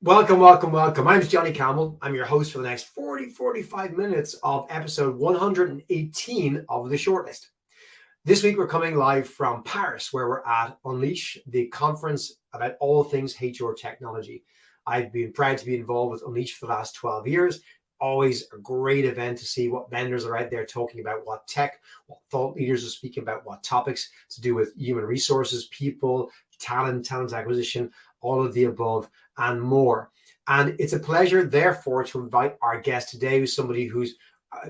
Welcome, welcome, welcome. I'm Johnny Campbell. I'm your host for the next 45 minutes of episode 118 of The Shortlist. This week, we're coming live from Paris, where we're at Unleash, the conference about all things HR technology. I've been proud to be involved with Unleash for the last 12 years. Always a great event to see what vendors are out there talking about what tech, what thought leaders are speaking about, what topics to do with human resources, people, talent acquisition, all of the above and more. And it's a pleasure, therefore, to invite our guest today, who's somebody who's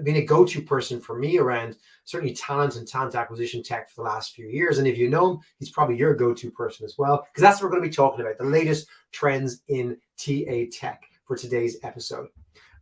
been a go-to person for me around certainly talent and talent acquisition tech for the last few years. And if you know him, he's probably your go-to person as well, because that's what we're going to be talking about, the latest trends in TA tech for today's episode.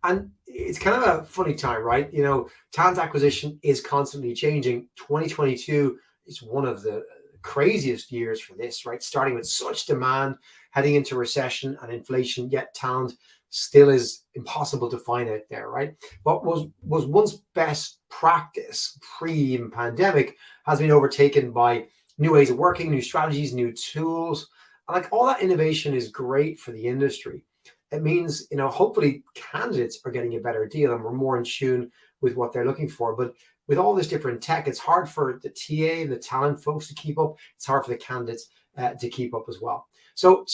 And it's kind of a funny time, right? You know, talent acquisition is constantly changing. 2022 is one of the craziest years for this, right? Starting with such demand, heading into recession and inflation, yet talent still is impossible to find out there, right? What was once best practice pre-pandemic has been overtaken by new ways of working, new strategies, new tools. And like all that innovation is great for the industry. It means, you know, hopefully candidates are getting a better deal and we're more in tune with what they're looking for. But with all this different tech, it's hard for the TA and the talent folks to keep up. It's hard for the candidates to keep up as well. So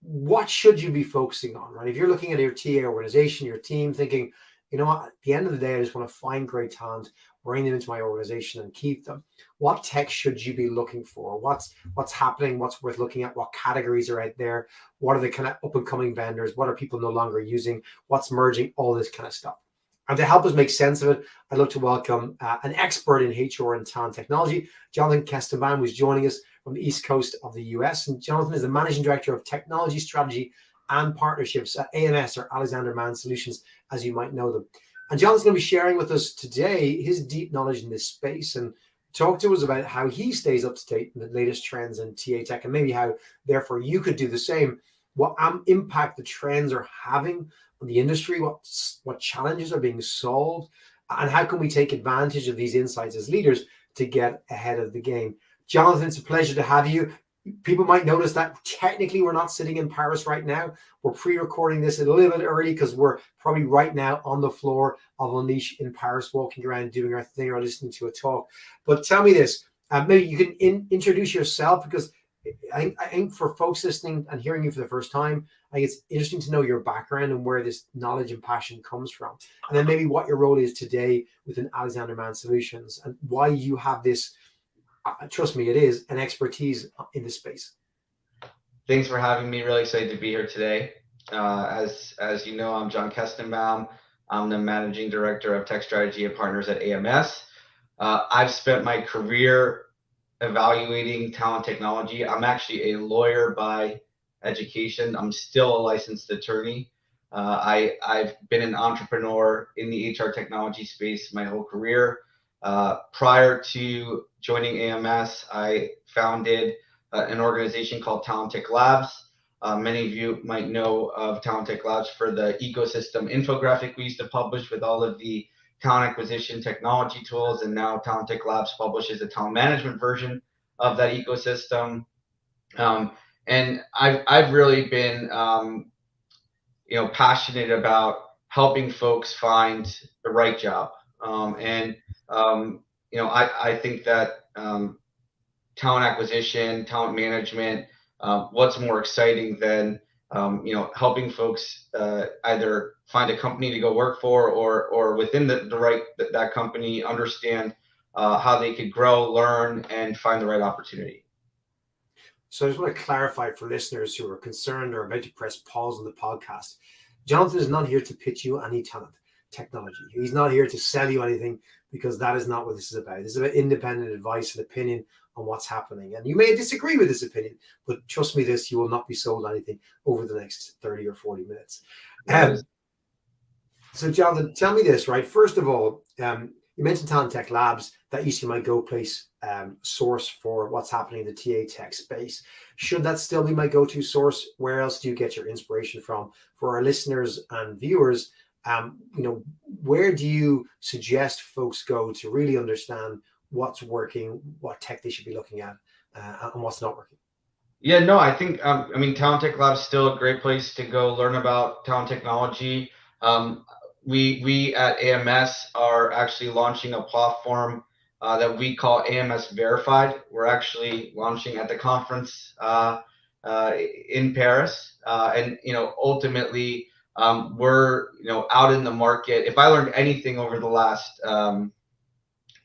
what should you be focusing on, right? If you're looking at your TA organization, your team, thinking, you know what, at the end of the day, I just want to find great talent, bring them into my organization and keep them. What tech should you be looking for? What's happening? What's worth looking at? What categories are out there? What are the kind of up and coming vendors? What are people no longer using? What's merging? All this kind of stuff. And to help us make sense of it, I'd love to welcome an expert in HR and talent technology, Jonathan Kestenbaum, who's joining us from the East Coast of the US. And Jonathan is the Managing Director of Technology Strategy and Partnerships at AMS, or Alexander Mann Solutions, as you might know them. And Jonathan's going to be sharing with us today his deep knowledge in this space and talk to us about how he stays up to date in the latest trends in TA tech, and maybe how, therefore, you could do the same. What impact the trends are having on the industry, what challenges are being solved, and how can we take advantage of these insights as leaders to get ahead of the game. Jonathan, it's a pleasure to have you. People might notice that technically we're not sitting in Paris right now. We're pre-recording this a little bit early because we're probably right now on the floor of Unleash in Paris, walking around, doing our thing or listening to a talk. But tell me this, maybe you can introduce yourself, because I think for folks listening and hearing you for the first time, I think it's interesting to know your background and where this knowledge and passion comes from. And then maybe what your role is today within Alexander Mann Solutions and why you have this, trust me, it is an expertise in this space. Thanks for having me. Really excited to be here today. As you know, I'm John Kestenbaum. I'm the Managing Director of Tech Strategy and Partners at AMS. I've spent my career evaluating talent technology. I'm actually a lawyer by education. I'm still a licensed attorney. I've been an entrepreneur in the HR technology space my whole career. Prior to joining AMS, I founded an organization called Talent Tech Labs. Many of you might know of Talent Tech Labs for the ecosystem infographic we used to publish with all of the talent acquisition technology tools, and now Talent Tech Labs publishes a talent management version of that ecosystem. And I've really been passionate about helping folks find the right job. I think that talent acquisition, talent management, what's more exciting than helping folks either find a company to go work for, or within that company understand how they could grow, learn, and find the right opportunity. So I just want to clarify for listeners who are concerned or about to press pause on the podcast. Jonathan is not here to pitch you any talent technology. He's not here to sell you anything, because that is not what this is about. This is about independent advice and opinion on what's happening. And you may disagree with this opinion, but trust me this, you will not be sold anything over the next 30 or 40 minutes. So Jonathan, tell me this, right? First of all, you mentioned Talent Tech Labs. That used to be my go-place source for what's happening in the TA tech space. Should that still be my go-to source? Where else do you get your inspiration from? For our listeners and viewers, where do you suggest folks go to really understand what's working, what tech they should be looking at, and what's not working? Yeah, no, I think I mean Talent Tech Lab is still a great place to go learn about talent technology. Um, we at AMS are actually launching a platform that we call AMS Verified. We're actually launching at the conference uh, in Paris, and ultimately we're out in the market. If I learned anything over the last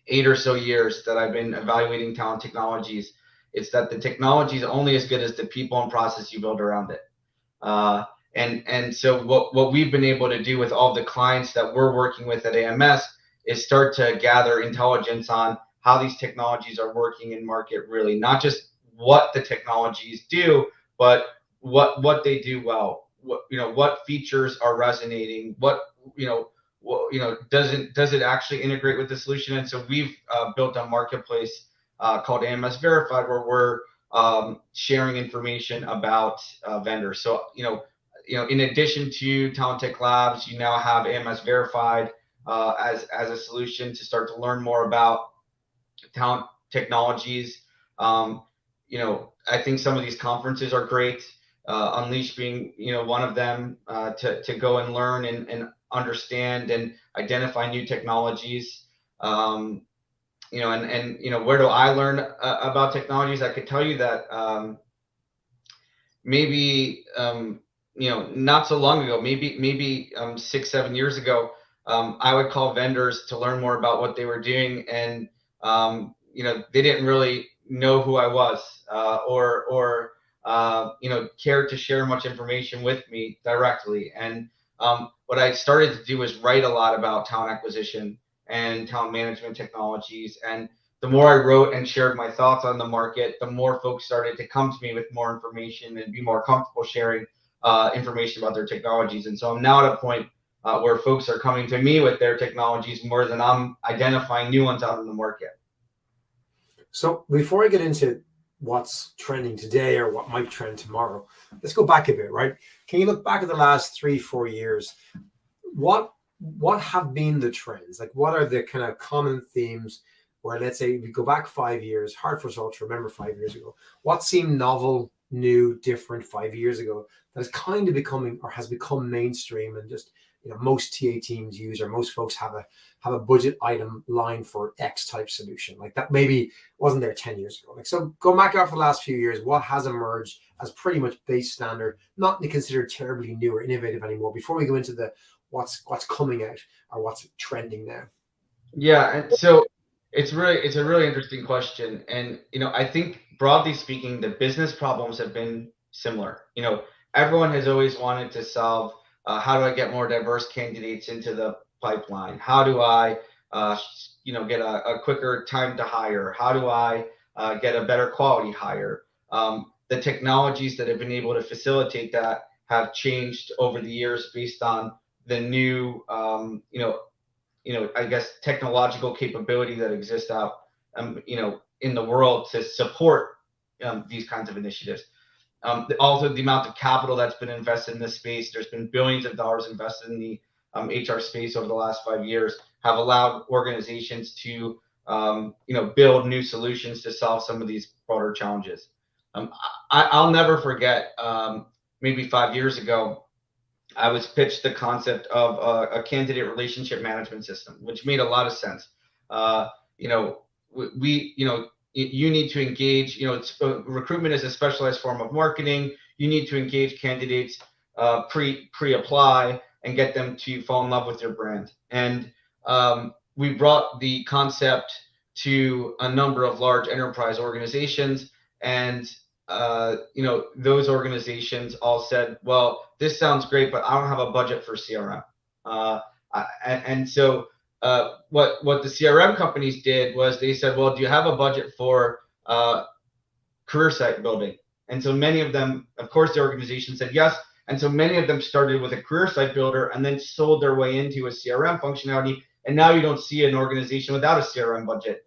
8 or so years that I've been evaluating talent technologies, it's that the technology is only as good as the people and process you build around it. Uh, and so what we've been able to do with all the clients that we're working with at AMS is start to gather intelligence on how these technologies are working in market, really, not just what the technologies do, but what they do well. What features are resonating, does it actually integrate with the solution? And so we've built a marketplace called AMS Verified, where we're sharing information about vendors. So in addition to Talent Tech Labs, you now have AMS Verified as a solution to start to learn more about talent technologies. Um, I think some of these conferences are great. Unleash being one of them, to go and learn and understand and identify new technologies. And where do I learn about technologies? I could tell you that maybe not so long ago, maybe 6 7 years ago, I would call vendors to learn more about what they were doing, and they didn't really know who I was, or cared to share much information with me directly. And what I started to do was write a lot about talent acquisition and talent management technologies. And the more I wrote and shared my thoughts on the market, the more folks started to come to me with more information and be more comfortable sharing information about their technologies. And so I'm now at a point where folks are coming to me with their technologies more than I'm identifying new ones out in the market. So before I get into what's trending today or what might trend tomorrow, let's go back a bit, right? Can you look back at the last 3 4 years? What have been the trends? Like, what are the kind of common themes where, let's say, if we go back 5 years, hard for us all to remember 5 years ago, what seemed novel, new, different 5 years ago that is kind of becoming or has become mainstream, and just most TA teams use, or most folks have a budget item line for X type solution, like that maybe wasn't there 10 years ago. Like, so go back out for the last few years, what has emerged as pretty much base standard, not considered terribly new or innovative anymore, before we go into the what's coming out or what's trending now? Yeah, and so it's a really interesting question, and I think broadly speaking, the business problems have been similar. Everyone has always wanted to solve, how do I get more diverse candidates into the pipeline? How do I get a quicker time to hire? How do I get a better quality hire? The technologies that have been able to facilitate that have changed over the years based on the new I guess technological capability that exists out in the world to support these kinds of initiatives. Also, the amount of capital that's been invested in this space, there's been billions of dollars invested in the HR space over the last 5 years, have allowed organizations to build new solutions to solve some of these broader challenges. I'll never forget, maybe 5 years ago, I was pitched the concept of a candidate relationship management system, which made a lot of sense. Uh, you know, you need to engage. Recruitment is a specialized form of marketing. You need to engage candidates pre-apply and get them to fall in love with your brand. And we brought the concept to a number of large enterprise organizations, and those organizations all said, well, this sounds great, but I don't have a budget for CRM. And so what the CRM companies did was they said, well, do you have a budget for career site building? And so many of them, of course, the organization said yes. And so many of them started with a career site builder and then sold their way into a CRM functionality. And now you don't see an organization without a CRM budget.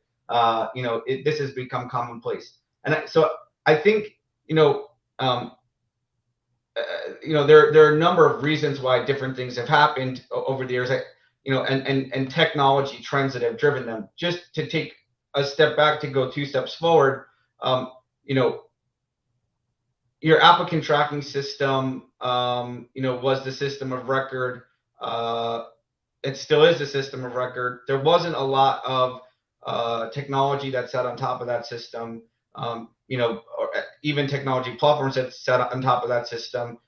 This has become commonplace. And so I think, um, there are a number of reasons why different things have happened over the years, and technology trends that have driven them. Just to take a step back to go two steps forward, um, you know, your applicant tracking system, was the system of record. It still is the system of record. There wasn't a lot of technology that sat on top of that system, or even technology platforms that sat on top of that system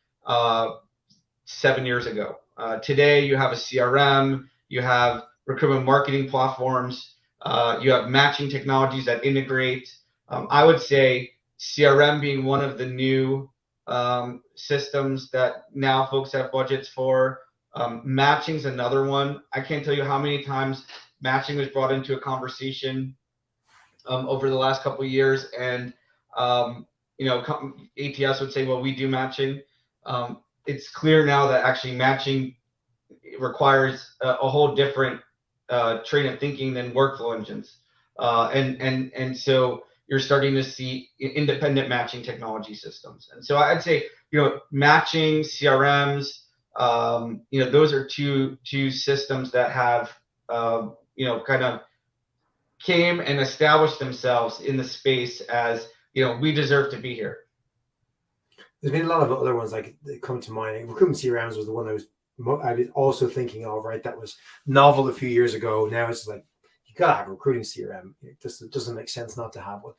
7 years ago. Today, you have a CRM, you have recruitment marketing platforms, you have matching technologies that integrate. I would say CRM being one of the new systems that now folks have budgets for. Matching's another one. I can't tell you how many times matching was brought into a conversation over the last couple of years, and ATS would say, "Well, we do matching." It's clear now that actually matching requires a whole different train of thinking than workflow engines, and so you're starting to see independent matching technology systems. And so I'd say matching CRMs. Those are two systems that have kind of came and established themselves in the space as we deserve to be here. There's been a lot of other ones like that come to mind. Recruitment CRMs was the one I was also thinking of, right? That was novel a few years ago. Now it's like you gotta have a recruiting CRM. It doesn't make sense not to have one.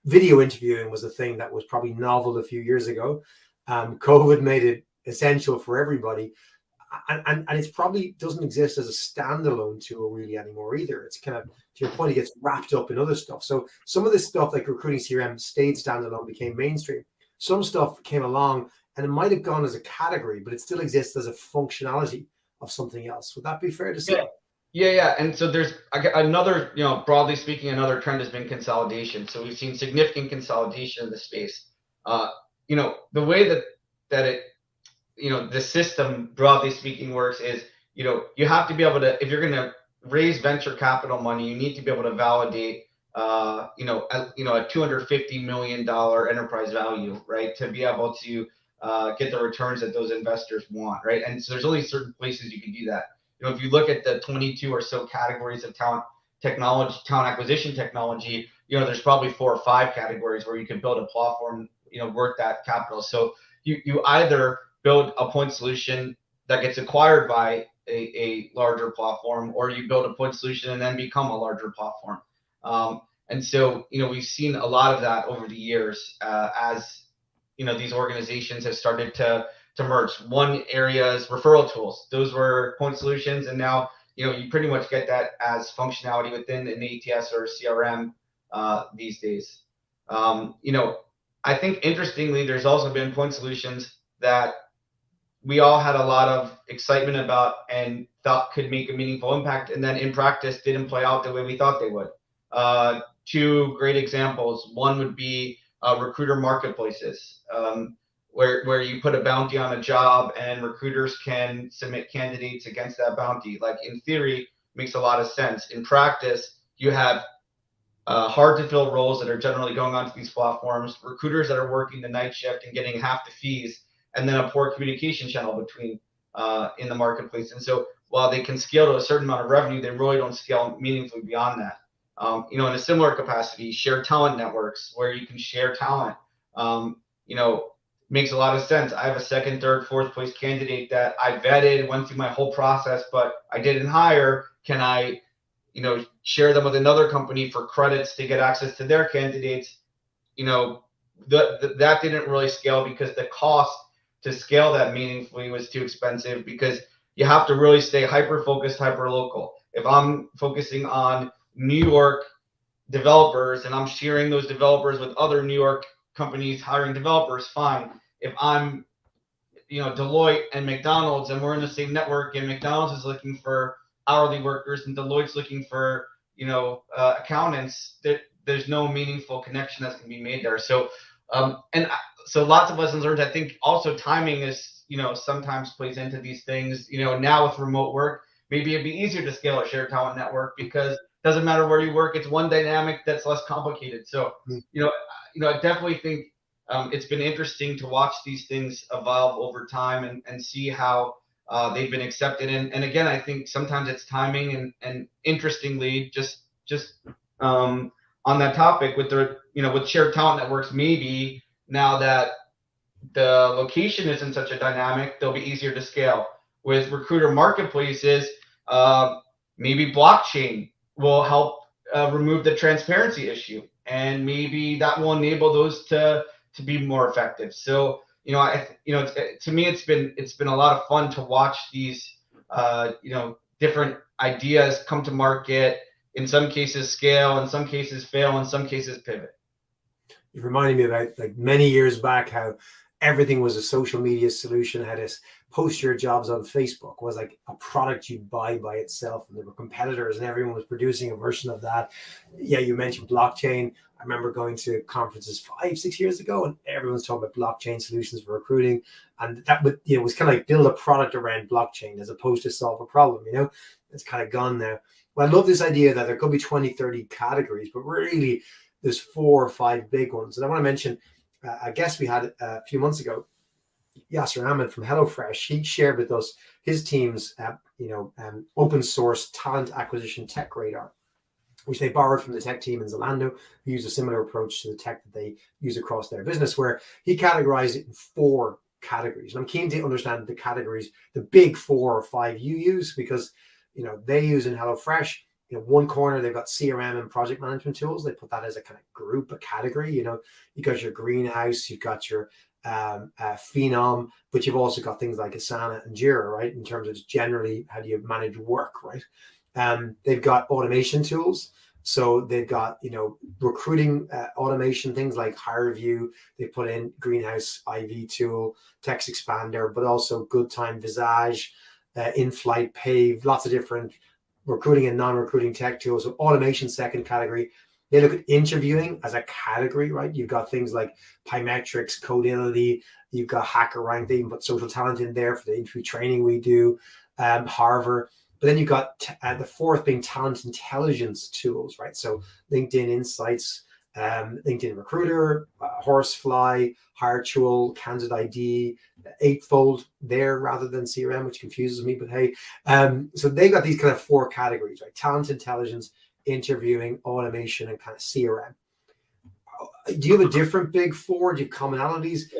Video interviewing was a thing that was probably novel a few years ago. COVID made it essential for everybody, and it's probably doesn't exist as a standalone tool really anymore either. It's kind of, to your point, it gets wrapped up in other stuff. So some of this stuff like recruiting CRM stayed standalone, became mainstream. Some stuff came along and it might have gone as a category, but it still exists as a functionality of something else. Would that be fair to say? Yeah. And so there's another, broadly speaking, another trend has been consolidation. So we've seen significant consolidation in the space. The way that it, the system, broadly speaking, works is, you have to be able to, if you're going to raise venture capital money, you need to be able to validate a $250 million enterprise value, right? To be able to get the returns that those investors want, right? And so there's only certain places you can do that. If you look at the 22 or so categories of talent acquisition technology, there's probably 4 or 5 categories where you can build a platform, worth that capital. So you either build a point solution that gets acquired by a larger platform, or you build a point solution and then become a larger platform. And so, we've seen a lot of that over the years as, these organizations have started to merge. One area is referral tools. Those were point solutions. And now, you pretty much get that as functionality within an ATS or CRM these days. I think interestingly, there's also been point solutions that we all had a lot of excitement about and thought could make a meaningful impact, and then in practice didn't play out the way we thought they would. 2 great examples. One would be recruiter marketplaces, where you put a bounty on a job and recruiters can submit candidates against that bounty. Like, in theory, makes a lot of sense. In practice, you have hard to fill roles that are generally going onto these platforms, recruiters that are working the night shift and getting half the fees, and then a poor communication channel between in the marketplace. And so while they can scale to a certain amount of revenue, they really don't scale meaningfully beyond that. In a similar capacity, shared talent networks where you can share talent, makes a lot of sense. I have a 2nd, 3rd, 4th place candidate that I vetted, went through my whole process, but I didn't hire. Can I, share them with another company for credits to get access to their candidates? That didn't really scale because the cost to scale that meaningfully was too expensive, because you have to really stay hyper-focused, hyper-local. If I'm focusing on New York developers and I'm sharing those developers with other New York companies hiring developers, fine. If I'm, Deloitte and McDonald's and we're in the same network and McDonald's is looking for hourly workers and Deloitte's looking for, accountants, there's no meaningful connection that's going to be made there. So, so lots of lessons learned. I think also timing is, sometimes plays into these things. Now with remote work, maybe it'd be easier to scale a shared talent network because it doesn't matter where you work. It's one dynamic that's less complicated. So, I definitely think it's been interesting to watch these things evolve over time and see how they've been accepted. And again, I think sometimes it's timing and interestingly, just on that topic with the, with shared talent networks, maybe now that the location isn't such a dynamic, they'll be easier to scale. With recruiter marketplaces, maybe blockchain will help remove the transparency issue, and maybe that will enable those to be more effective. So to me, it's been a lot of fun to watch these different ideas come to market. In some cases, scale. In some cases, fail. In some cases, pivot. You reminded me about like many years back how everything was a social media solution. Had this post your jobs on Facebook was like a product you'd buy by itself, and there were competitors, and everyone was producing a version of that. Yeah, you mentioned blockchain. I remember going to conferences 5, 6 years ago, and everyone's talking about blockchain solutions for recruiting, and that would was kind of like build a product around blockchain as opposed to solve a problem. It's kind of gone now. Well, I love this idea that there could be 20, 30 categories, but really there's 4 or 5 big ones. And I want to mention a guest we had a few months ago, Yasser Ahmed from HelloFresh. He shared with us his team's open source talent acquisition tech radar, which they borrowed from the tech team in Zalando, who use a similar approach to the tech that they use across their business, where he categorized it in 4 categories. And I'm keen to understand the categories, the big 4 or 5 you use, because they use in HelloFresh. One corner they've got CRM and project management tools. They put that as a kind of group, a category. You got your greenhouse, you've got your Phenom, but you've also got things like Asana and Jira, right? In terms of just generally how do you manage work, right? They've got automation tools. So they've got, recruiting automation, things like HireVue. They put in Greenhouse IV tool, Text Expander, but also GoodTime, Visage, InFlight, Pave, lots of different recruiting and non-recruiting tech tools. So automation, second category. They look at interviewing as a category, right? You've got things like Pymetrics, Codility. You've got HackerRank. They even put social talent in there for the interview training we do, Harvard. But then you've got the fourth being talent intelligence tools, right? So LinkedIn Insights, LinkedIn Recruiter, Horsefly, Hiretual, Candidate ID, Eightfold there rather than CRM, which confuses me. But hey, so they've got these kind of 4 categories, right? Talent intelligence, interviewing, automation, and kind of CRM. Do you have a different big 4? Do you have commonalities?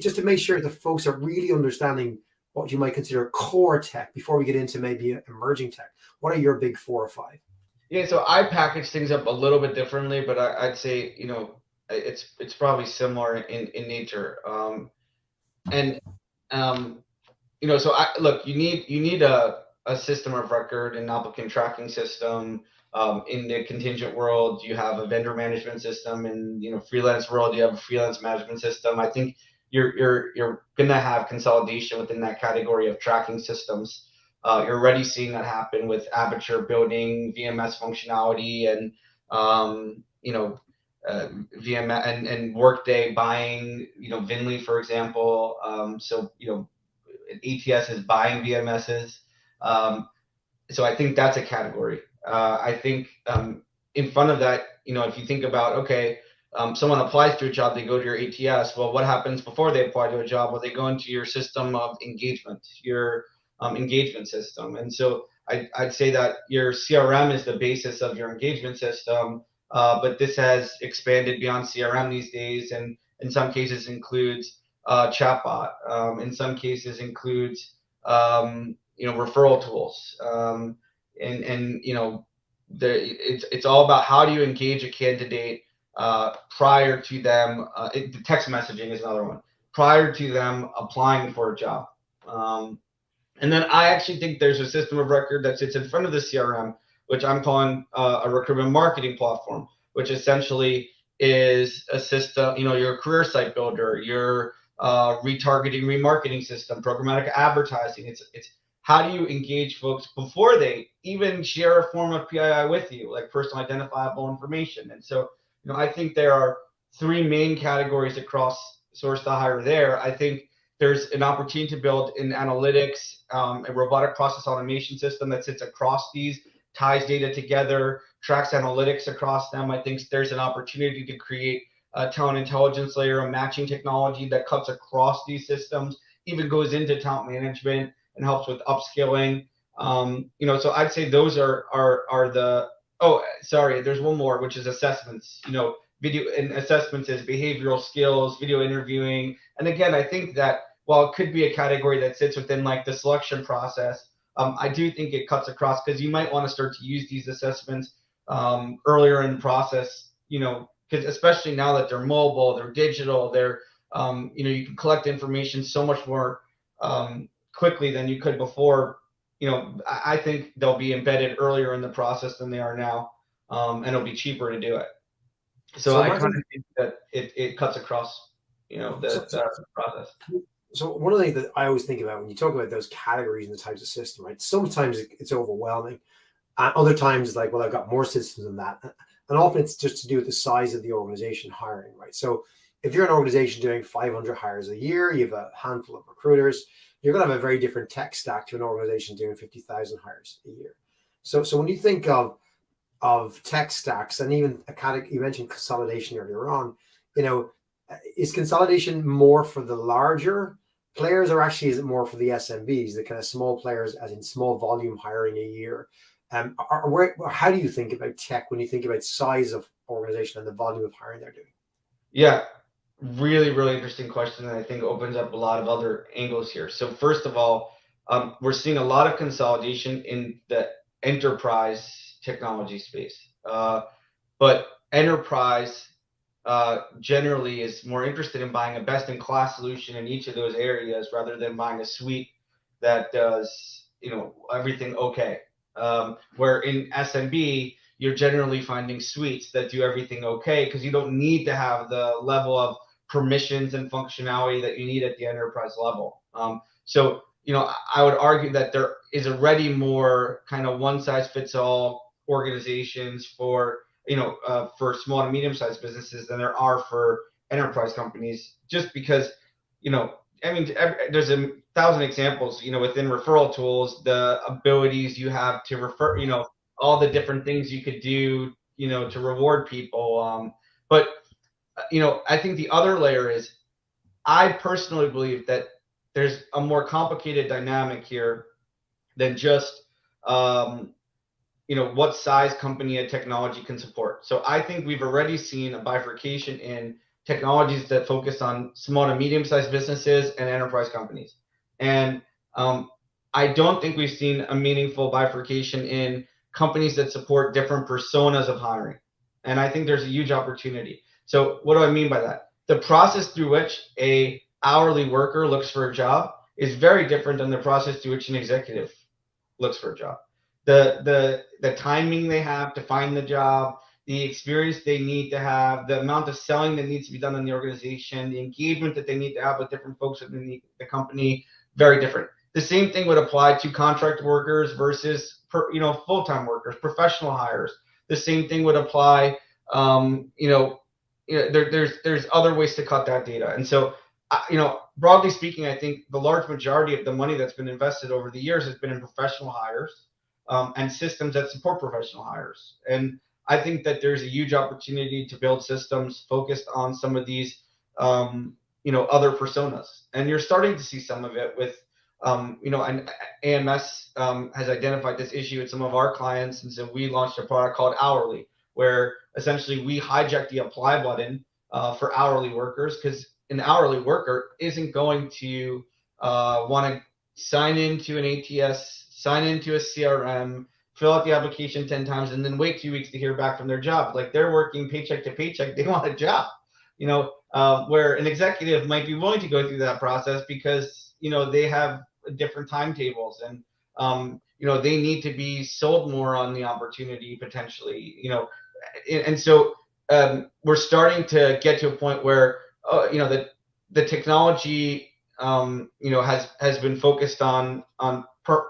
Just to make sure the folks are really understanding what you might consider core tech before we get into maybe emerging tech. What are your big 4 or 5? Yeah, so I package things up a little bit differently, but I'd say it's probably similar in nature. So look, you need a system of record, an applicant tracking system. In the contingent world, you have a vendor management system. In freelance world, you have a freelance management system. I think you're gonna have consolidation within that category of tracking systems. You're already seeing that happen with Aperture building VMS functionality and VMS and Workday buying Vinly, for example. ATS is buying VMSs. So I think that's a category. I think in front of that, if you think about, okay, someone applies to a job, they go to your ATS. Well, what happens before they apply to a job? Well, they go into your system of engagement, your engagement system. And so I'd say that your CRM is the basis of your engagement system, but this has expanded beyond CRM these days, and in some cases includes chatbot. In some cases includes referral tools. It's all about how do you engage a candidate prior to them. The text messaging is another one, prior to them applying for a job. And then I actually think there's a system of record that sits in front of the CRM, which I'm calling a recruitment marketing platform, which essentially is a system, your career site builder, your retargeting, remarketing system, programmatic advertising. It's how do you engage folks before they even share a form of PII with you, like personal identifiable information. And so, I think there are 3 main categories across source to hire there. I think there's an opportunity to build an analytics, a robotic process automation system that sits across these, ties data together, tracks analytics across them. I think there's an opportunity to create a talent intelligence layer, a matching technology that cuts across these systems, even goes into talent management and helps with upskilling. So I'd say those are the. Oh, sorry, there's one more, which is assessments. video and assessments as behavioral skills, video interviewing. And again, I think that while it could be a category that sits within like the selection process, I do think it cuts across, because you might want to start to use these assessments earlier in the process, because especially now that they're mobile, they're digital, they're, you can collect information so much more quickly than you could before. I think they'll be embedded earlier in the process than they are now, and it'll be cheaper to do it. So I kind of think that it cuts across, the process. So one of the things that I always think about when you talk about those categories and the types of system, right? Sometimes it's overwhelming. Other times it's like, well, I've got more systems than that. And often it's just to do with the size of the organization hiring, right? So if you're an organization doing 500 hires a year, you have a handful of recruiters, you're going to have a very different tech stack to an organization doing 50,000 hires a year. So when you think of tech stacks, and even you mentioned consolidation earlier on, is consolidation more for the larger players, or actually is it more for the SMBs, the kind of small players, as in small volume hiring a year? How do you think about tech when you think about size of organization and the volume of hiring they're doing? Yeah, really, really interesting question, and I think opens up a lot of other angles here. So first of all, we're seeing a lot of consolidation in the enterprise technology space, but enterprise generally is more interested in buying a best-in-class solution in each of those areas rather than buying a suite that does everything okay. Where in SMB, you're generally finding suites that do everything okay, because you don't need to have the level of permissions and functionality that you need at the enterprise level. So I would argue that there is already more kind of one-size-fits-all organizations for small to medium-sized businesses than there are for enterprise companies, just because, there's 1,000 examples, within referral tools, the abilities you have to refer, all the different things you could do, to reward people. But I think the other layer is, I personally believe that there's a more complicated dynamic here than just, what size company a technology can support. So I think we've already seen a bifurcation in technologies that focus on small to medium-sized businesses and enterprise companies. And I don't think we've seen a meaningful bifurcation in companies that support different personas of hiring. And I think there's a huge opportunity. So what do I mean by that? The process through which a hourly worker looks for a job is very different than the process through which an executive looks for a job. The timing they have to find the job, the experience they need to have, the amount of selling that needs to be done in the organization, the engagement that they need to have with different folks within the company, very different. The same thing would apply to contract workers versus full-time workers, professional hires. The same thing would apply. There's other ways to cut that data, and so broadly speaking, I think the large majority of the money that's been invested over the years has been in professional hires and systems that support professional hires. And I think that there's a huge opportunity to build systems focused on some of these, other personas. And you're starting to see some of it with, and AMS has identified this issue with some of our clients. And so we launched a product called Hourly, where essentially we hijack the apply button for hourly workers, because an hourly worker isn't going to want to sign into an ATS, sign into a CRM, fill out the application 10 times, and then wait 2 weeks to hear back from their job. Like, they're working paycheck to paycheck. They want a job, where an executive might be willing to go through that process because, they have different timetables and, they need to be sold more on the opportunity potentially, and so we're starting to get to a point where, the technology, has been focused on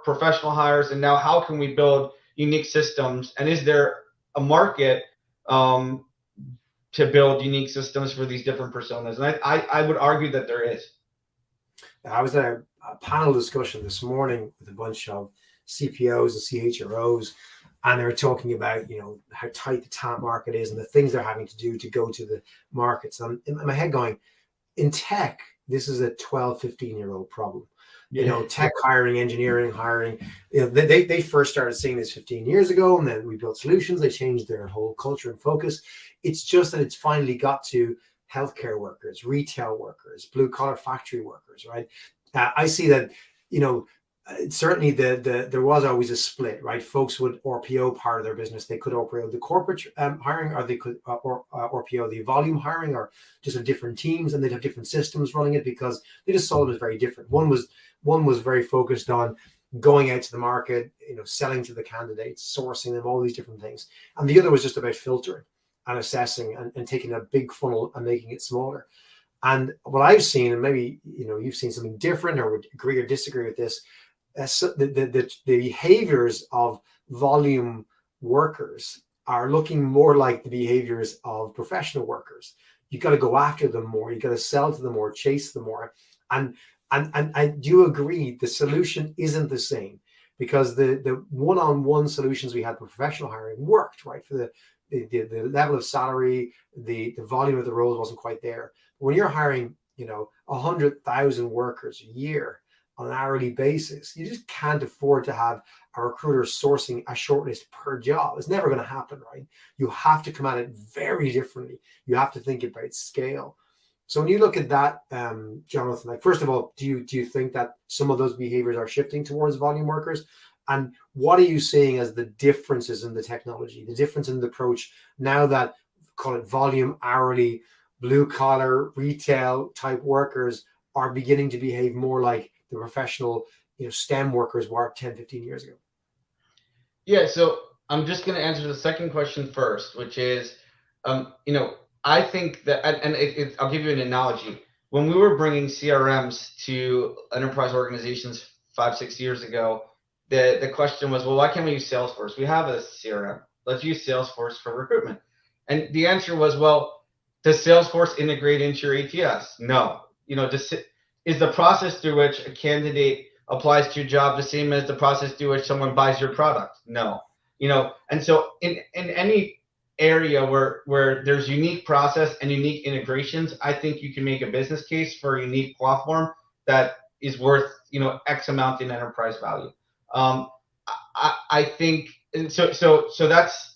professional hires, and now how can we build unique systems, and is there a market to build unique systems for these different personas? And I would argue that there is. I was at a panel discussion this morning with a bunch of CPOs and CHROs, and they were talking about how tight the talent market is and the things they're having to do to go to the markets. And I'm in my head going, in tech, this is a 12, 15-year-old problem. Tech hiring, engineering hiring. They first started seeing this 15 years ago, and then we built solutions. They changed their whole culture and focus. It's just that it's finally got to healthcare workers, retail workers, blue collar factory workers, right? I see that, certainly there was always a split, right? Folks would RPO part of their business. They could RPO the corporate hiring, or they could RPO the volume hiring, or just have different teams, and they'd have different systems running it because they just saw them as very different. One was very focused on going out to the market, selling to the candidates, sourcing them, all these different things. And the other was just about filtering and assessing and taking a big funnel and making it smaller. And what I've seen, and maybe you've seen something different or would agree or disagree with this, the behaviors of volume workers are looking more like the behaviors of professional workers. You got to go after them more. You got to sell to them more, chase them more. And I do agree the solution isn't the same, because the one-on-one solutions we had for professional hiring worked, right? For the level of salary, the volume of the roles wasn't quite there. But when you're hiring, 100,000 workers a year on an hourly basis, you just can't afford to have a recruiter sourcing a shortlist per job. It's never going to happen, right? You have to come at it very differently. You have to think about scale. So when you look at that, Jonathan, like, first of all, do you think that some of those behaviors are shifting towards volume workers? And what are you seeing as the differences in the technology, the difference in the approach now that, call it volume, hourly, blue collar, retail type workers are beginning to behave more like the professional, STEM workers were 10, 15 years ago? Yeah, so I'm just going to answer the second question first, which is, I think that, and I'll give you an analogy. When we were bringing CRMs to enterprise organizations 5-6 years ago, the question was, well, why can't we use Salesforce? We have a CRM. Let's use Salesforce for recruitment. And the answer was, well, does Salesforce integrate into your ATS? No. Is the process through which a candidate applies to your job the same as the process through which someone buys your product? No. And so in any area where there's unique process and unique integrations, I think you can make a business case for a unique platform that is worth X amount in enterprise value. I think, and so that's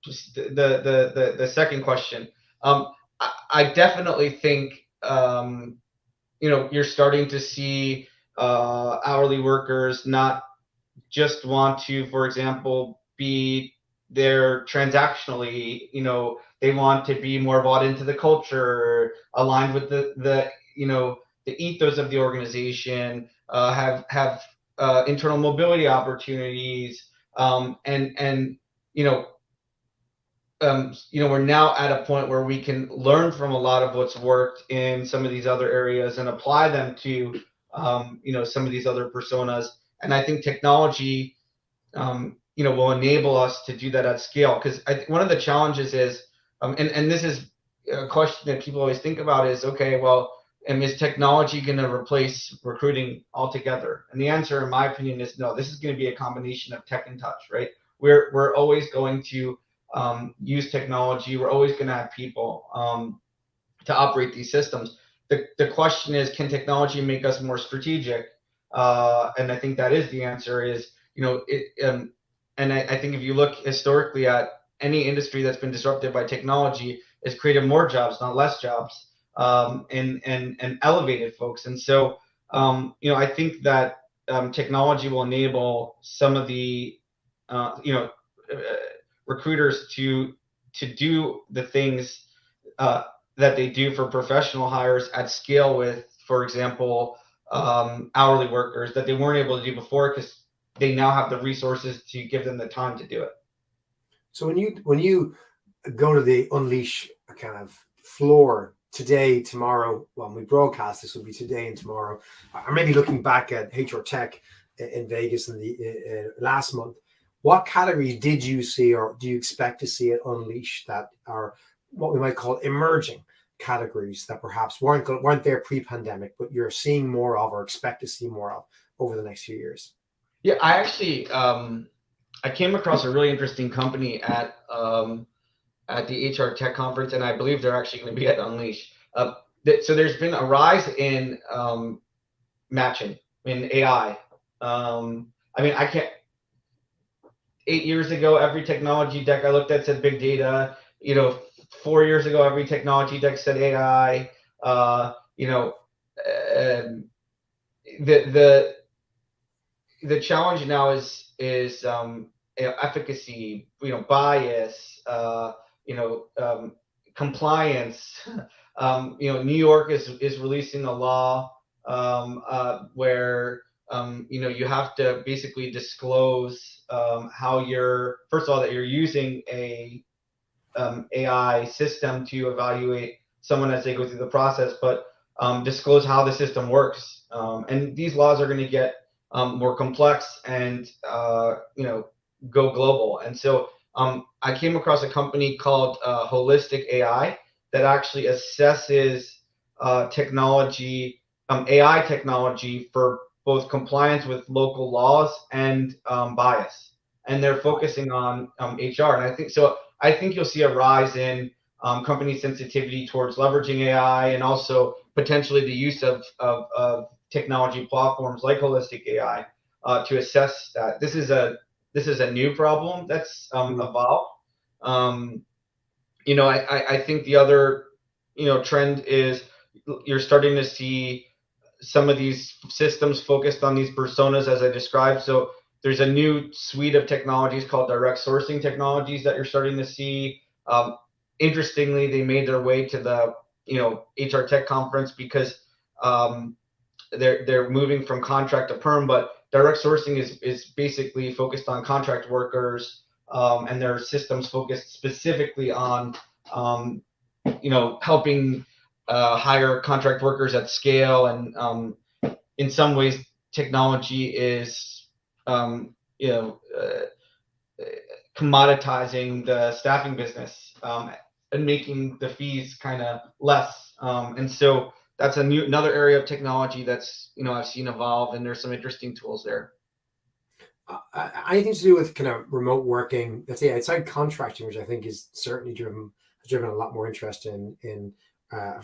just the second question. I definitely think you're starting to see hourly workers not just want to, for example, be there transactionally. They want to be more bought into the culture, aligned with the ethos of the organization, have internal mobility opportunities, we're now at a point where we can learn from a lot of what's worked in some of these other areas and apply them to some of these other personas. And I think technology will enable us to do that at scale, because one of the challenges is, and this is a question that people always think about, is, okay, well, is technology going to replace recruiting altogether? And the answer, in my opinion, is no. This is going to be a combination of tech and touch, right? We're always going to use technology. We're always going to have people to operate these systems. The question is, can technology make us more strategic? And I think that is the answer. Is and I think if you look historically at any industry that's been disrupted by technology, it's created more jobs, not less jobs, and elevated folks. And so I think that technology will enable some of the recruiters to do the things that they do for professional hires at scale with, for example, hourly workers, that they weren't able to do before, because they now have the resources to give them the time to do it. So when you go to the Unleash kind of floor today, tomorrow, when we broadcast, this will be today and tomorrow, or maybe looking back at HR Tech in Vegas in the last month, what categories did you see, or do you expect to see at Unleash that are what we might call emerging categories that perhaps weren't there pre-pandemic, but you're seeing more of or expect to see more of over the next few years? Yeah, I actually I came across a really interesting company at the HR Tech conference, and I believe they're actually going to be at Unleash. So there's been a rise in matching, in AI. I mean, I can't. 8 years ago, every technology deck I looked at said big data. 4 years ago, every technology deck said AI. You know, um, the the challenge now is efficacy, bias, compliance. New York is releasing a law where you have to basically disclose how you're first of all that you're using a AI system to evaluate someone as they go through the process, but disclose how the system works. And these laws are going to get more complex and go global. And so I came across a company called Holistic AI that actually assesses AI technology for both compliance with local laws and bias. And they're focusing on HR. And I think you'll see a rise in company sensitivity towards leveraging AI and also potentially the use of technology platforms like Holistic AI to assess that. This is a new problem that's evolved. I think the other trend is you're starting to see some of these systems focused on these personas as I described. So there's a new suite of technologies called direct sourcing technologies that you're starting to see. Interestingly, they made their way to the HR Tech conference because they're moving from contract to perm, but direct sourcing is basically focused on contract workers, and their systems focused specifically on helping hire contract workers at scale. And in some ways, technology is commoditizing the staffing business and making the fees kind of less. And so that's another area of technology that's I've seen evolve, and there's some interesting tools there. Anything to do with kind of remote working, let's say outside contracting, which I think is certainly has driven a lot more interest in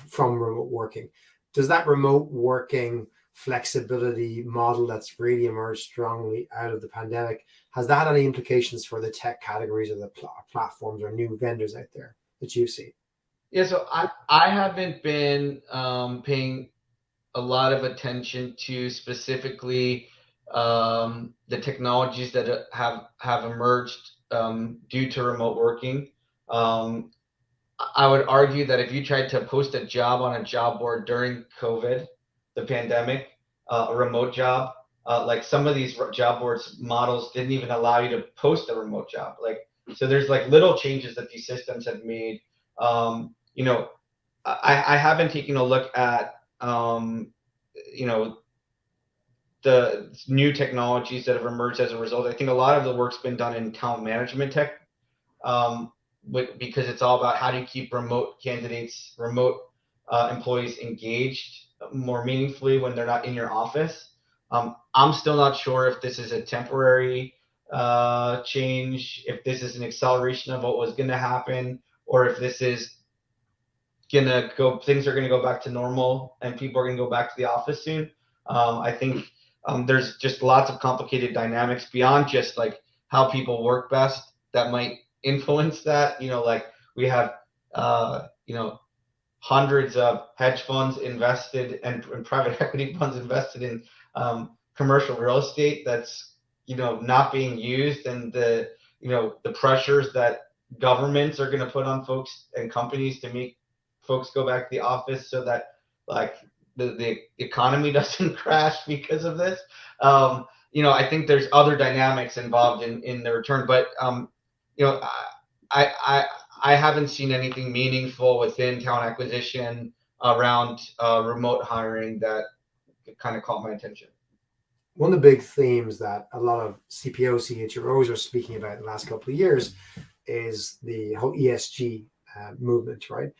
from remote working. Does that remote working flexibility model that's really emerged strongly out of the pandemic, has that any implications for the tech categories or the platforms or new vendors out there that you see? Yeah, so I haven't been paying a lot of attention to specifically the technologies that have emerged due to remote working. I would argue that if you tried to post a job on a job board during COVID, the pandemic, a remote job, like some of these job boards models didn't even allow you to post a remote job. So there's like little changes that these systems have made. I have been taking a look at the new technologies that have emerged as a result. I think a lot of the work's been done in talent management tech, because it's all about how do you keep remote employees engaged more meaningfully when they're not in your office. I'm still not sure if this is a temporary change, if this is an acceleration of what was going to happen, or if this is things are going to go back to normal and people are going to go back to the office soon. I think there's just lots of complicated dynamics beyond just like how people work best that might influence that. Like we have hundreds of hedge funds invested and private equity funds invested in commercial real estate that's not being used, and the pressures that governments are going to put on folks and companies to make folks go back to the office so that like the economy doesn't crash because of this. I think there's other dynamics involved in the return, but I haven't seen anything meaningful within talent acquisition around remote hiring that kind of caught my attention. One of the big themes that a lot of CPOs, CHROs are speaking about in the last couple of years is the whole ESG movement, right?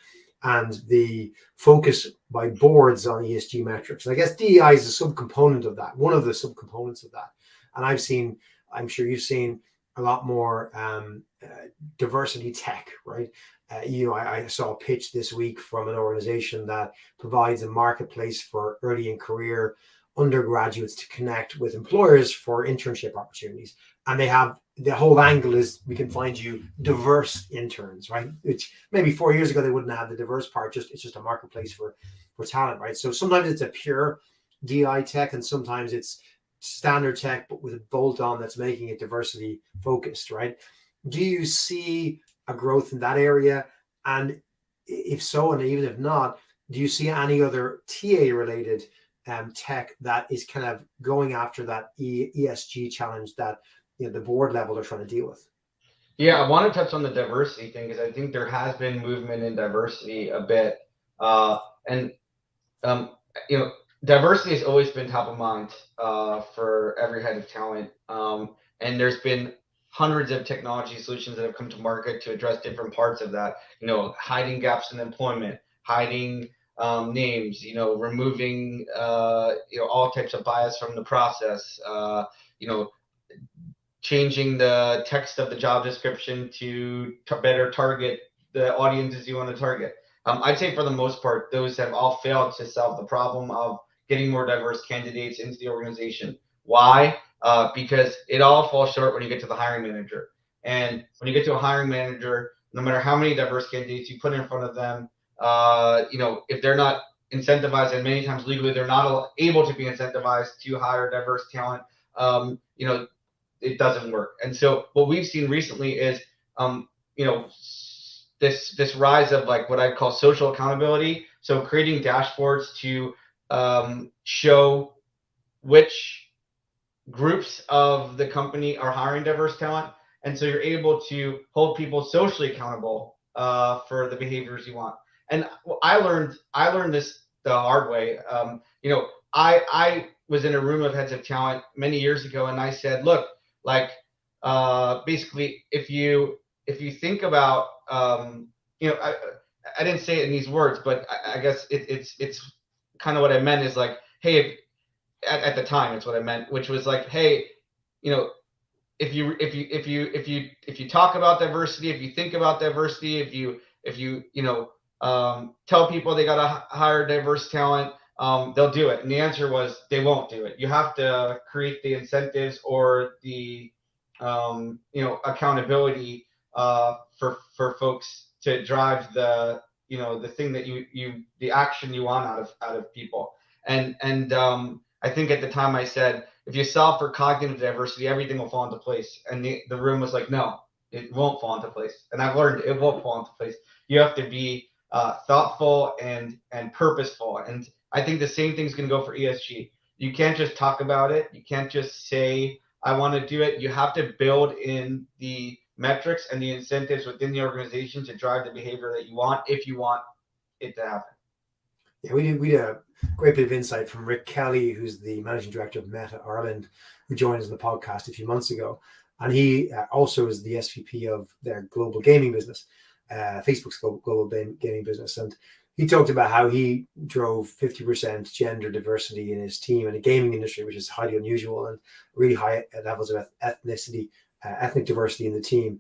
And the focus by boards on ESG metrics. And I guess DEI is a subcomponent of that, one of the subcomponents of that. And I'm sure you've seen a lot more diversity tech, right? I saw a pitch this week from an organization that provides a marketplace for early in career undergraduates to connect with employers for internship opportunities. And they have the whole angle is we can find you diverse interns, right? Which maybe 4 years ago they wouldn't have the diverse part. It's just a marketplace for talent, right? So sometimes it's a pure DI tech, and sometimes it's standard tech, but with a bolt on that's making it diversity focused, right? Do you see a growth in that area? And if so, and even if not, do you see any other TA related tech that is kind of going after that ESG challenge that the board level are trying to deal with? Yeah, I want to touch on the diversity thing because I think there has been movement in diversity a bit, and um, diversity has always been top of mind for every head of talent, and there's been hundreds of technology solutions that have come to market to address different parts of that. Hiding gaps in employment, hiding names, removing all types of bias from the process. Changing the text of the job description to better target the audiences you want to target. I'd say for the most part, those have all failed to solve the problem of getting more diverse candidates into the organization. Why? Because it all falls short when you get to the hiring manager. And when you get to a hiring manager, no matter how many diverse candidates you put in front of them, if they're not incentivized, and many times legally they're not able to be incentivized to hire diverse talent, it doesn't work. And so what we've seen recently is, this rise of like what I call social accountability. So creating dashboards to show which groups of the company are hiring diverse talent. And so you're able to hold people socially accountable for the behaviors you want. And I learned this the hard way. I was in a room of heads of talent many years ago, and I said, look, like basically, if you think about, I didn't say it in these words, but I guess it's kind of what I meant is like, hey, at the time, it's what I meant, which was like, hey, if you talk about diversity, if you think about diversity, if you tell people they got to hire diverse talent, they'll do it. And the answer was they won't do it. You have to create the incentives or the accountability for folks to drive the thing that the action you want out of people. And I think at the time I said, if you solve for cognitive diversity, everything will fall into place. And the room was like, no, it won't fall into place. And I've learned it won't fall into place. You have to be thoughtful and purposeful. And I think the same thing's going to go for ESG. You can't just talk about it. You can't just say, I want to do it. You have to build in the metrics and the incentives within the organization to drive the behavior that you want, if you want it to happen. Yeah, we did a great bit of insight from Rick Kelly, who's the managing director of Meta Ireland, who joined us in the podcast a few months ago. And he also is the SVP of their global gaming business, Facebook's global gaming business. And he talked about how he drove 50% gender diversity in his team in the gaming industry, which is highly unusual, and really high levels of ethnic diversity in the team.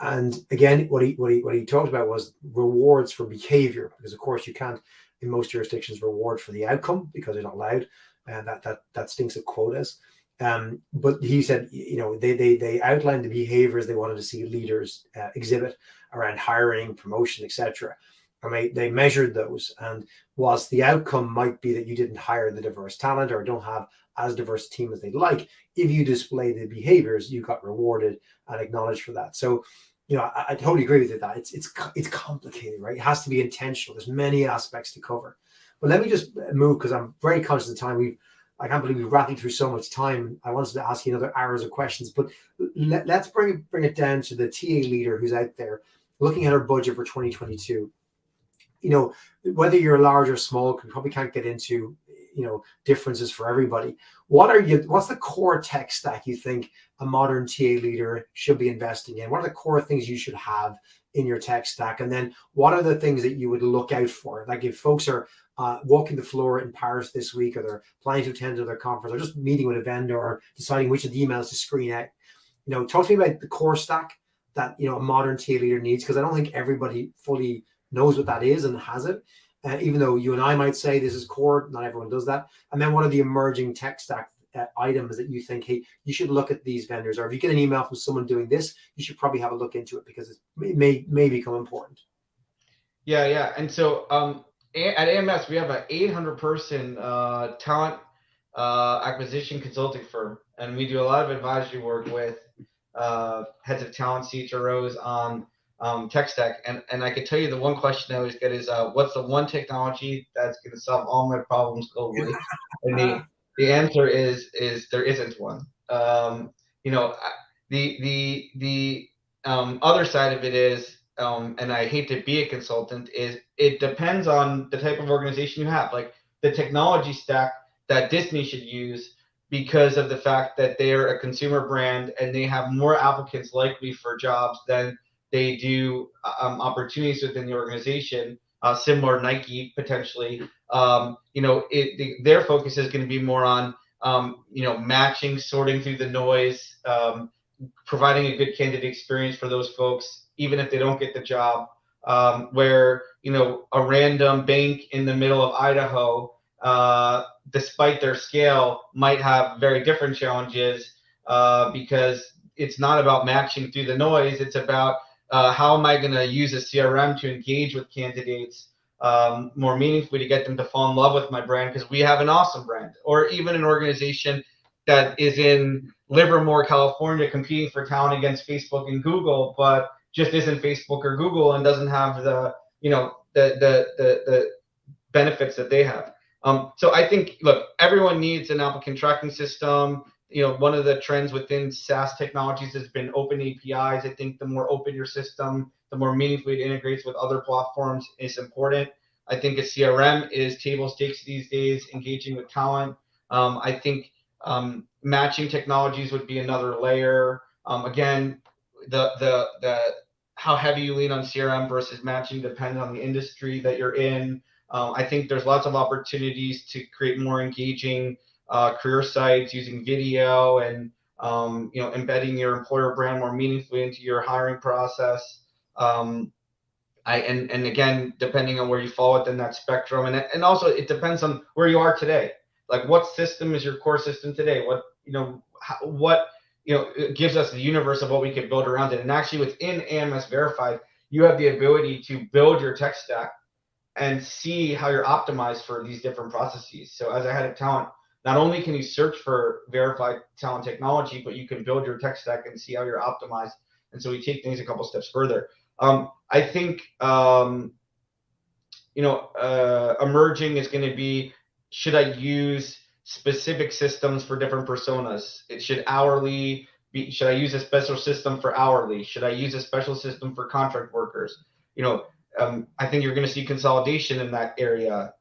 And again, what he talked about was rewards for behavior, because of course you can't, in most jurisdictions, reward for the outcome because they're not allowed, and that stinks of quotas. But he said, they outlined the behaviors they wanted to see leaders exhibit around hiring, promotion, etc. And they measured those. And whilst the outcome might be that you didn't hire the diverse talent or don't have as diverse a team as they'd like, if you display the behaviors, you got rewarded and acknowledged for that. So, I totally agree with you that it's complicated, right? It has to be intentional. There's many aspects to cover. But let me just move, because I'm very conscious of time. I can't believe we've rattled through so much time. I wanted to ask you another hours of questions, but let's bring it down to the TA leader who's out there looking at our budget for 2022. Whether you're large or small, we probably can't get into differences for everybody. What's the core tech stack you think a modern TA leader should be investing in? What are the core things you should have in your tech stack? And then what are the things that you would look out for? Like if folks are walking the floor in Paris this week, or they're planning to attend to their conference, or just meeting with a vendor, or deciding which of the emails to screen out, talk to me about the core stack that a modern TA leader needs, because I don't think everybody fully knows what that is and has it. even though you and I might say this is core, not everyone does that. And then what are the emerging tech stack items that you think, hey, you should look at these vendors, or if you get an email from someone doing this, you should probably have a look into it because it may become important. Yeah. And so at AMS, we have an 800-person talent acquisition consulting firm, and we do a lot of advisory work with heads of talent, CHROs on tech stack. And I can tell you the one question I always get is, what's the one technology that's going to solve all my problems globally? And the answer is there isn't one. The other side of it is, and I hate to be a consultant, is it depends on the type of organization you have. Like the technology stack that Disney should use, because of the fact that they're a consumer brand and they have more applicants likely for jobs than they do opportunities within the organization, similar to Nike potentially. Their focus is going to be more on matching, sorting through the noise, providing a good candidate experience for those folks, even if they don't get the job. Where a random bank in the middle of Idaho, despite their scale, might have very different challenges because it's not about matching through the noise. It's about how am I going to use a CRM to engage with candidates more meaningfully, to get them to fall in love with my brand because we have an awesome brand. Or even an organization that is in Livermore, California, competing for talent against Facebook and Google, but just isn't Facebook or Google and doesn't have the benefits that they have. So I think, look, everyone needs an applicant tracking system. One of the trends within SaaS technologies has been open APIs. I think the more open your system, the more meaningfully it integrates with other platforms is important. I think a CRM is table stakes these days, engaging with talent. I think matching technologies would be another layer. Again, the how heavy you lean on CRM versus matching depends on the industry that you're in. I think there's lots of opportunities to create more engaging career sites using video and embedding your employer brand more meaningfully into your hiring process. And again, depending on where you fall within that spectrum, and also it depends on where you are today. Like, what system is your core system today? What it gives us the universe of what we can build around it. And actually, within AMS Verified, you have the ability to build your tech stack and see how you're optimized for these different processes. So as a head of talent, not only can you search for verified talent technology, but you can build your tech stack and see how you're optimized. And so we take things a couple steps further. I think emerging is going to be, should I use specific systems for different personas? It should hourly be. Should I use a special system for hourly? Should I use a special system for contract workers? I think you're going to see consolidation in that area.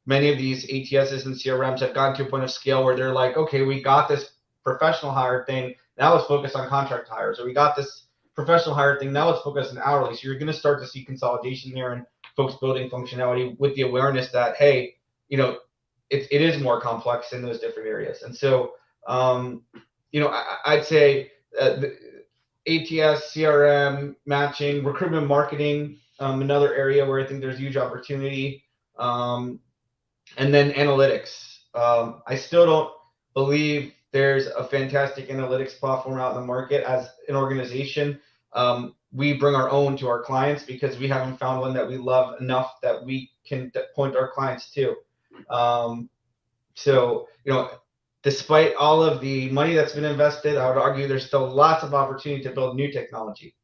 Many of these ATSs and CRMs have gotten to a point of scale where they're like, okay, we got this professional hire thing. Now let's focus on contract hires. Or we got this professional hire thing. Now let's focus on hourly. So you're going to start to see consolidation there and folks building functionality with the awareness that, hey, it is more complex in those different areas. And so, I'd say ATS, CRM, matching, recruitment marketing, another area where I think there's huge opportunity. And then analytics. I still don't believe there's a fantastic analytics platform out in the market. As an organization, we bring our own to our clients because we haven't found one that we love enough that we can point our clients to. So, despite all of the money that's been invested, I would argue there's still lots of opportunity to build new technology.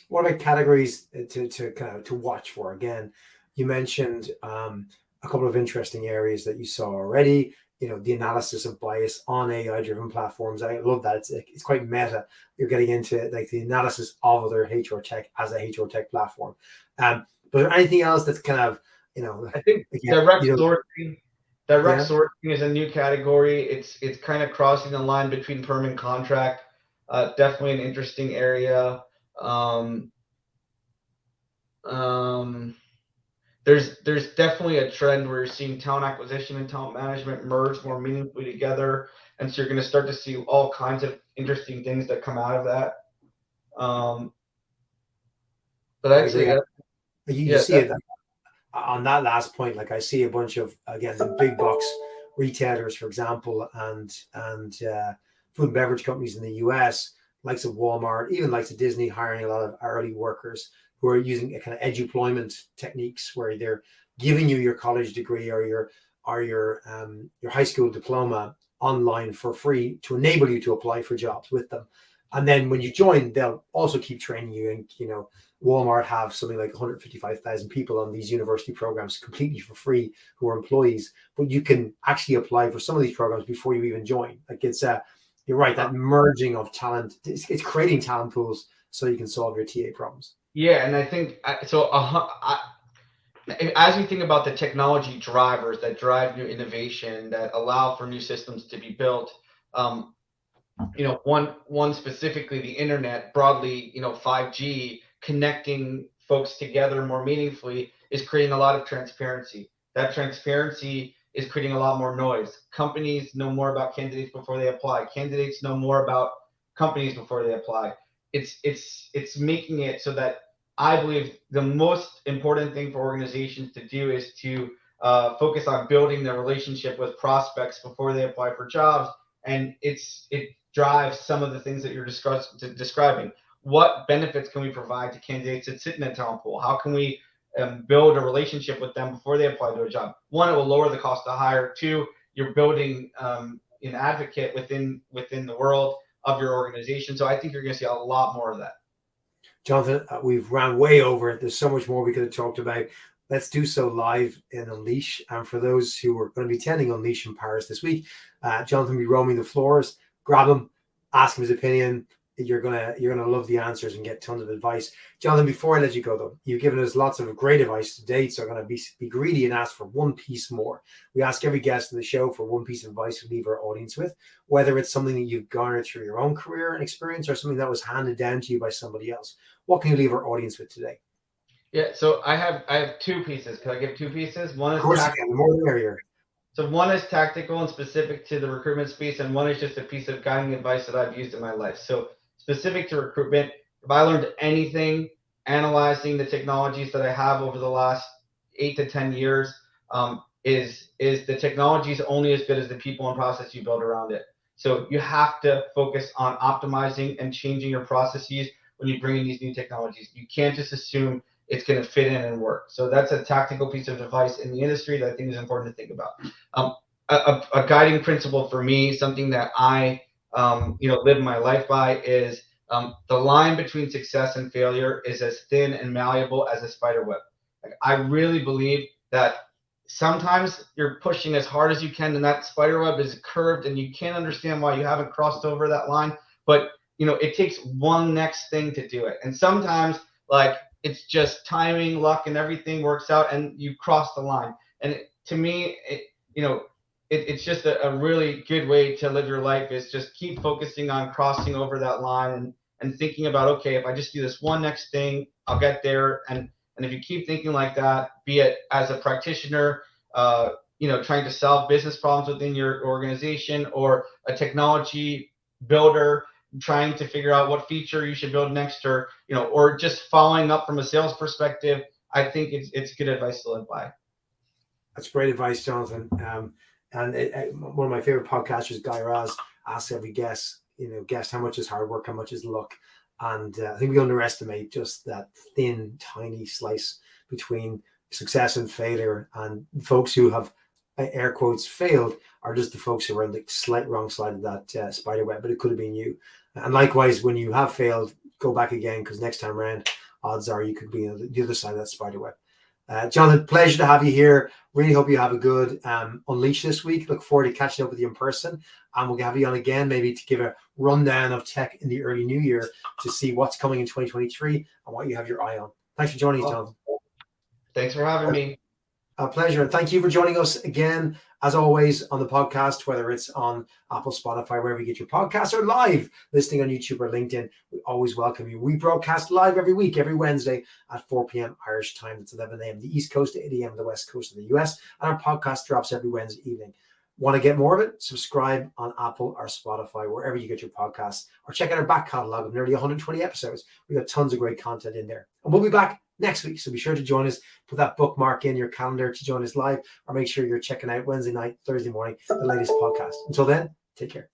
What are categories to watch for? Again, you mentioned a couple of interesting areas that you saw already. The analysis of bias on AI-driven platforms. I love that. It's quite meta. You're getting into like the analysis of other HR tech as a HR tech platform. But is there anything else that's kind of, I think direct sourcing. Direct Yeah. sourcing is a new category. It's kind of crossing the line between perm and contract. Definitely an interesting area. There's definitely a trend where you're seeing talent acquisition and talent management merge more meaningfully together, and so you're going to start to see all kinds of interesting things that come out of that. But I'd say that, you see it. on that last point, like I see a bunch of, again, the big box retailers, for example, and food and beverage companies in the US, likes of Walmart, even likes of Disney, hiring a lot of hourly workers who are using a kind of eduployment techniques where they're giving you your college degree or your high school diploma online for free to enable you to apply for jobs with them. And then when you join, they'll also keep training you. And Walmart have something like 155,000 people on these university programs completely for free who are employees. But you can actually apply for some of these programs before you even join. Like you're right, that merging of talent, it's creating talent pools so you can solve your TA problems. Yeah, and I think so. As we think about the technology drivers that drive new innovation, that allow for new systems to be built, one specifically the internet, broadly, 5G, connecting folks together more meaningfully, is creating a lot of transparency. That transparency is creating a lot more noise. Companies know more about candidates before they apply. Candidates know more about companies before they apply. It's making it so that I believe the most important thing for organizations to do is to focus on building their relationship with prospects before they apply for jobs, and it drives some of the things that you're describing. What benefits can we provide to candidates that sit in a talent pool? How can we build a relationship with them before they apply to a job? One, it will lower the cost to hire. Two, you're building an advocate within the world of your organization. So I think you're going to see a lot more of that. Jonathan, we've ran way over. There's so much more we could have talked about. Let's do so live in Unleash. And for those who are going to be attending Unleash in Paris this week, Jonathan will be roaming the floors. Grab him, ask him his opinion. You're gonna love the answers and get tons of advice. Jonathan, before I let you go though, you've given us lots of great advice to date, so I'm gonna be greedy and ask for one piece more. We ask every guest in the show for one piece of advice to leave our audience with, whether it's something that you've garnered through your own career and experience or something that was handed down to you by somebody else. What can you leave our audience with today? Yeah, so I have two pieces. Can I give two pieces? One is of course you can. The more the merrier. So one is tactical and specific to the recruitment space, and one is just a piece of guiding advice that I've used in my life. So specific to recruitment, if I learned anything analyzing the technologies that I have over the last 8 to 10 years, is the technology is only as good as the people and process you build around it. So you have to focus on optimizing and changing your processes when you bring in these new technologies. You can't just assume it's going to fit in and work. So that's a tactical piece of advice in the industry that I think is important to think about. A guiding principle for me, something that I live my life by, is the line between success and failure is as thin and malleable as a spider web. Like, I really believe that sometimes you're pushing as hard as you can and that spider web is curved and you can't understand why you haven't crossed over that line, but it takes one next thing to do it. And sometimes, like, it's just timing, luck, and everything works out and you cross the line. And to me, it's just a really good way to live your life, is just keep focusing on crossing over that line and thinking about, okay, if I just do this one next thing, I'll get there. And if you keep thinking like that, be it as a practitioner, trying to solve business problems within your organization, or a technology builder trying to figure out what feature you should build next, or just following up from a sales perspective, I think it's good advice to live by. That's great advice, Jonathan. And one of my favorite podcasters, Guy Raz, asks every guest how much is hard work, how much is luck. And I think we underestimate just that thin, tiny slice between success and failure. And folks who have, air quotes, failed are just the folks who are on the slight wrong side of that spider web, but it could have been you. And likewise, when you have failed, go back again, because next time around, odds are you could be on the other side of that spider web. Jonathan, pleasure to have you here. Really hope you have a good Unleash this week. Look forward to catching up with you in person. And we'll have you on again, maybe to give a rundown of tech in the early new year to see what's coming in 2023 and what you have your eye on. Thanks for joining us, Jonathan. Thanks for having me. A pleasure. And thank you for joining us again, as always, on the podcast, whether it's on Apple, Spotify, wherever you get your podcasts, or live listening on YouTube or LinkedIn. We always welcome you. We broadcast live every week, every Wednesday at 4 p.m. Irish time. It's 11 a.m. the East Coast, 8 a.m. the West Coast of the US. And our podcast drops every Wednesday evening. Want to get more of it? Subscribe on Apple or Spotify, wherever you get your podcasts, or check out our back catalog of nearly 120 episodes. We've got tons of great content in there. And we'll be back next week. So be sure to join us. Put that bookmark in your calendar to join us live, or make sure you're checking out Wednesday night, Thursday morning, the latest podcast. Until then, take care.